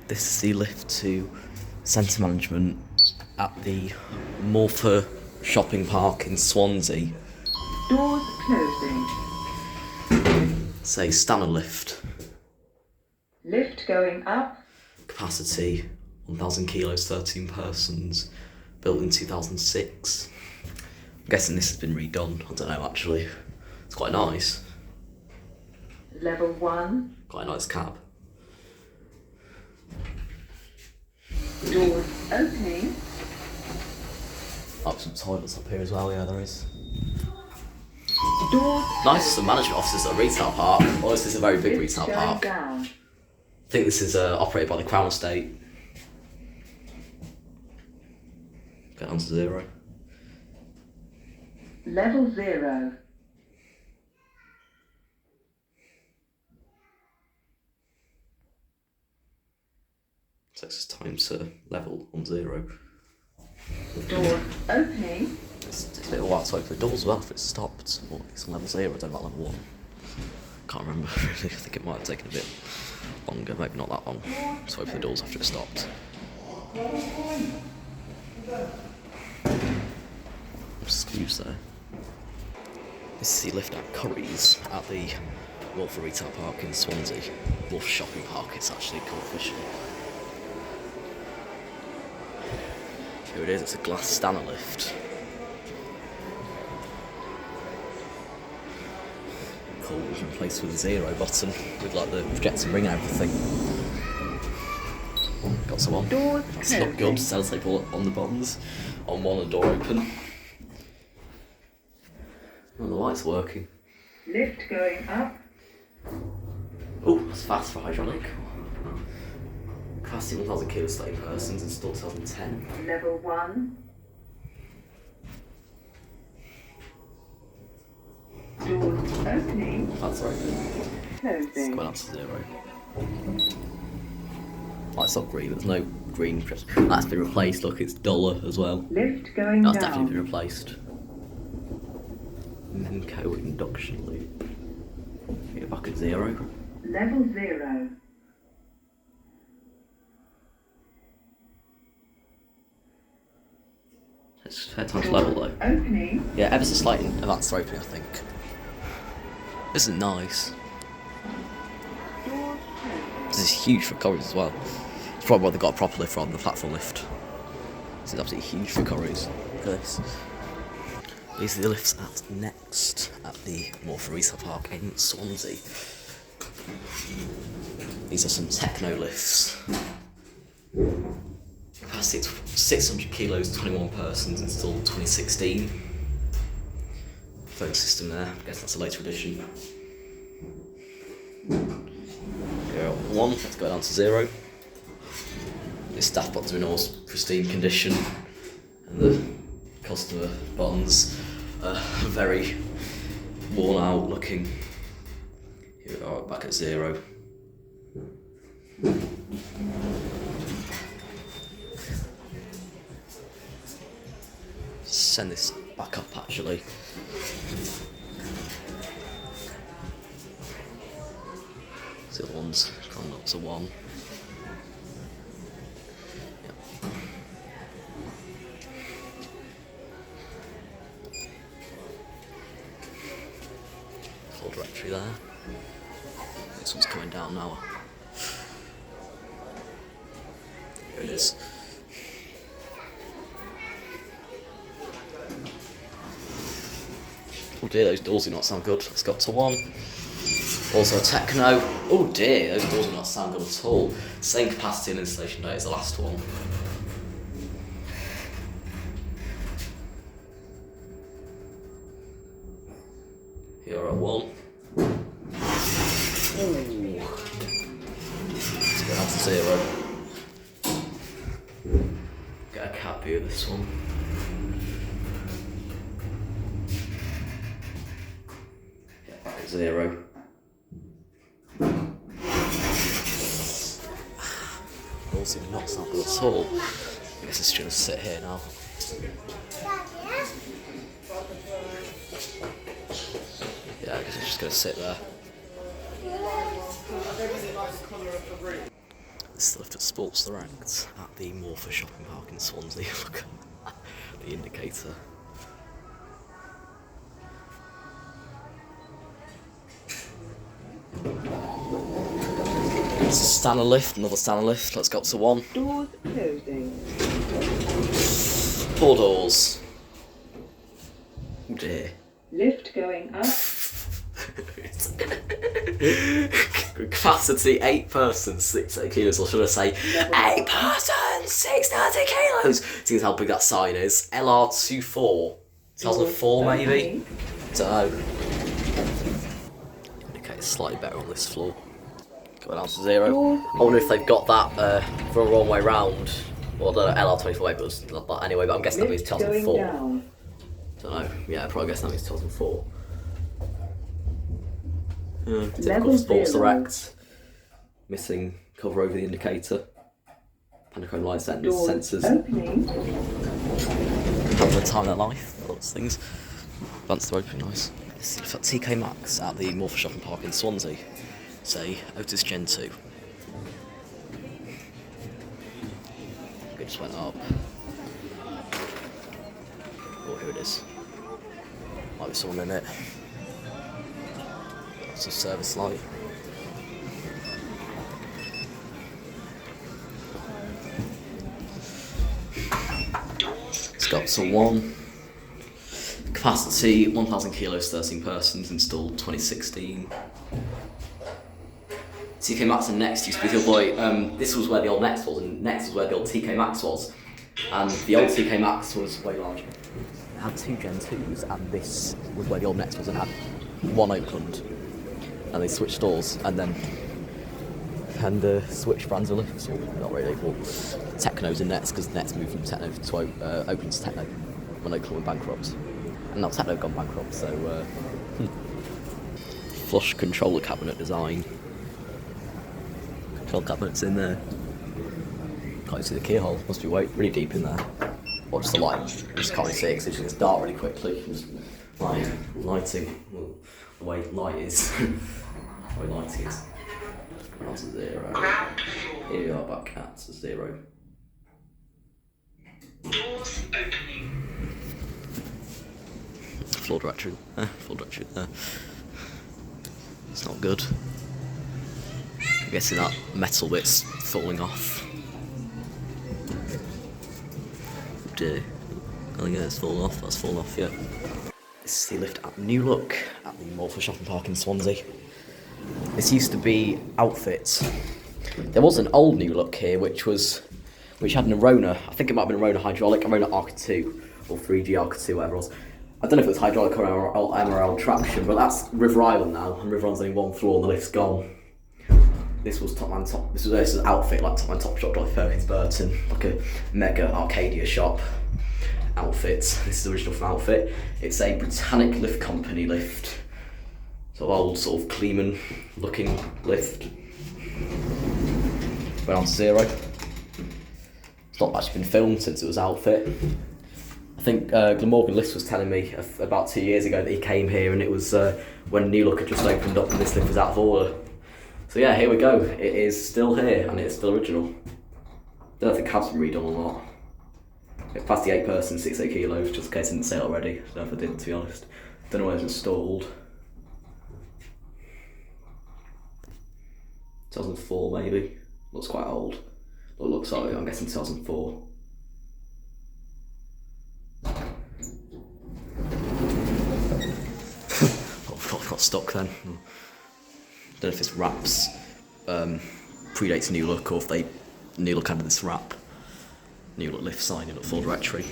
This is the lift to centre management at the Morfa shopping park in Swansea. Doors closing. Say Stannah lift. Lift going up. Capacity 1,000 kilos, 13 persons. Built in 2006. I'm guessing this has been redone. I don't know actually. It's quite nice. Level 1. Quite a nice cab. Doors opening. Oh, some toilets up here as well, yeah, there is. Doors Nice, some management offices at a retail park. Oh, this is a very big lift retail going park. down. I think this is operated by the Crown Estate. Get on to 0. Level 0. Takes us time to level on 0. Doors opening. It takes a little while to open the doors as well if it's stopped. Or it's on level 0, I don't know about level 1. Can't remember really, I think it might have taken a bit longer, maybe not that long, to open the doors after it stopped. Excuse there. This is the lift at Curry's at the Morfa retail park in Swansea. Morfa shopping park it's actually called officially. Here it is, it's a glass Stannah lift. Cool, replaced with a 0 button with like the projector ring and everything. Got some on. Doors That's not good. Sellotape all on the buttons. On one, a door open. Oh, the light's working. Lift going up. Oh, that's fast for hydraulic. Capacity 1,000 kilos, 30 persons, installed 2010. Level 1. Doors opening. That's right. It's Closing. going up to 0. Light's not green, there's no green. That's been replaced, look, it's duller as well. Lift going That's down. definitely been replaced. Menco induction loop. Get it back at 0. Level 0. It's fair time to level though. Opening. Yeah, ever so slightly advanced opening, I think. This is nice. Doors closing. This is huge for Corries as well. It's probably why they got a proper lift rather than the platform lift. This is absolutely huge for Corries. Look at this. These are the lifts at Next at the Morfa retail park in Swansea. These are some Tecnos lifts. Capacity 600 kilos, 21 persons, installed 2016. Phone system there, I guess that's a later edition. Go 1, let's go down to 0. The staff buttons are in all pristine condition, and the customer buttons are very worn out looking. Here we are, back at 0. Send this back up actually. The other one's gone up to 1. Yep. Full directory there. This one's coming down now. Here it is. Oh dear, those doors do not sound good. Let's go up to 1. Also a Tecno. Oh dear, those doors do not sound good at all. Same capacity and installation date as the last one. Here at 1. Ooh. Let's go down to 0. Get a cat view of this one. Get back at 0. Also not sound good at all. I guess it's just gonna sit here now. Yeah, I guess it's just gonna sit there. This lift at Sports Direct at the Morfa shopping park in Swansea. Look at the indicator. It's a Stannah lift, another Stannah lift. Let's go up to 1. Doors closing. 4 doors. Oh dear. Lift going up. Capacity 8 persons, 630 kilos, or should I say 8 persons, 630 kilos? Seeing how big that sign is. LR24, 2004 maybe? Don't know. Indicator's slightly better on this floor. Going down to 0. I wonder if they've got that for a wrong way round. Well, I don't know, LR24 maybe it was not that anyway, but I'm guessing that means 2004. Don't know, yeah, probably guess that means 2004. Typical Sports Direct. Missing cover over the indicator. Panachrome light sensors. Having a time of their life, lots of things. Vents are open, nice. This is at TK Maxx at the Morfa shopping park in Swansea. Say Otis Gen 2. It just went up. Oh, here it is. Might be someone in it. It's a service light. It's got to 1. Capacity 1,000 kilos, 13 persons, installed 2016. TK Maxx and Next used to be the boy. This was where the old Next was, and Next was where the old TK Maxx was. And the old TK Maxx was way larger. It had 2 Gen 2s, and this was where the old Next was, and had 1 Oakland. And they switched stores, and switched brands of lifts, or not really, well, Tecnos and Nets, because Nets moved from Tecno to Oakland to Tecno when Oakland went bankrupt. And now Tecno gone bankrupt, so flush controller cabinet design. Control cabinets in there. Can't see the keyhole, must be really deep in there. Or just the light, just can't see it because it gets dark really quickly. Just lighting, well, the way light is, the way lighting is. That's a 0. Here we are back at 0. Doors opening. Floor directory there. It's not good. I'm guessing that metal bit's falling off. Oh dear. I think it's fallen off. That's fallen off, yeah. This is the lift at New Look at the Morfa shopping park in Swansea. This used to be Outfits. There was an old New Look here which had an Arona. I think it might have been Arona hydraulic, Arona Arc 2 or 3G Arc 2, whatever it was. I don't know if it was hydraulic or MRL traction, but that's River Island now, and River Island's only 1 floor and the lift's gone. This was Top Man Top. This was Outfit, like Top Man Top Shop, like Perkins Burton, like a mega Arcadia shop. Outfit. This is the original from Outfit. It's a Britannic lift company lift. Sort of old, sort of Kleeman looking lift. Went on to 0. It's not actually been filmed since it was Outfit. I think Glamorgan Lifts was telling me about 2 years ago that he came here, and it was when New Look had just opened up and this lift was out of order. So yeah, here we go. It is still here and it's still original. Don't know if the cab's been redone or not. Capacity 8 persons, 68 kilos, just in case I didn't say it already. I don't know if I did, to be honest. Don't know where it's installed. 2004 maybe. Looks quite old. But it looks like, I'm guessing 2004. Got stuck then. Don't know if this wraps predates New Look or if New Look added this wrap. New Look lift sign, New Look full directory.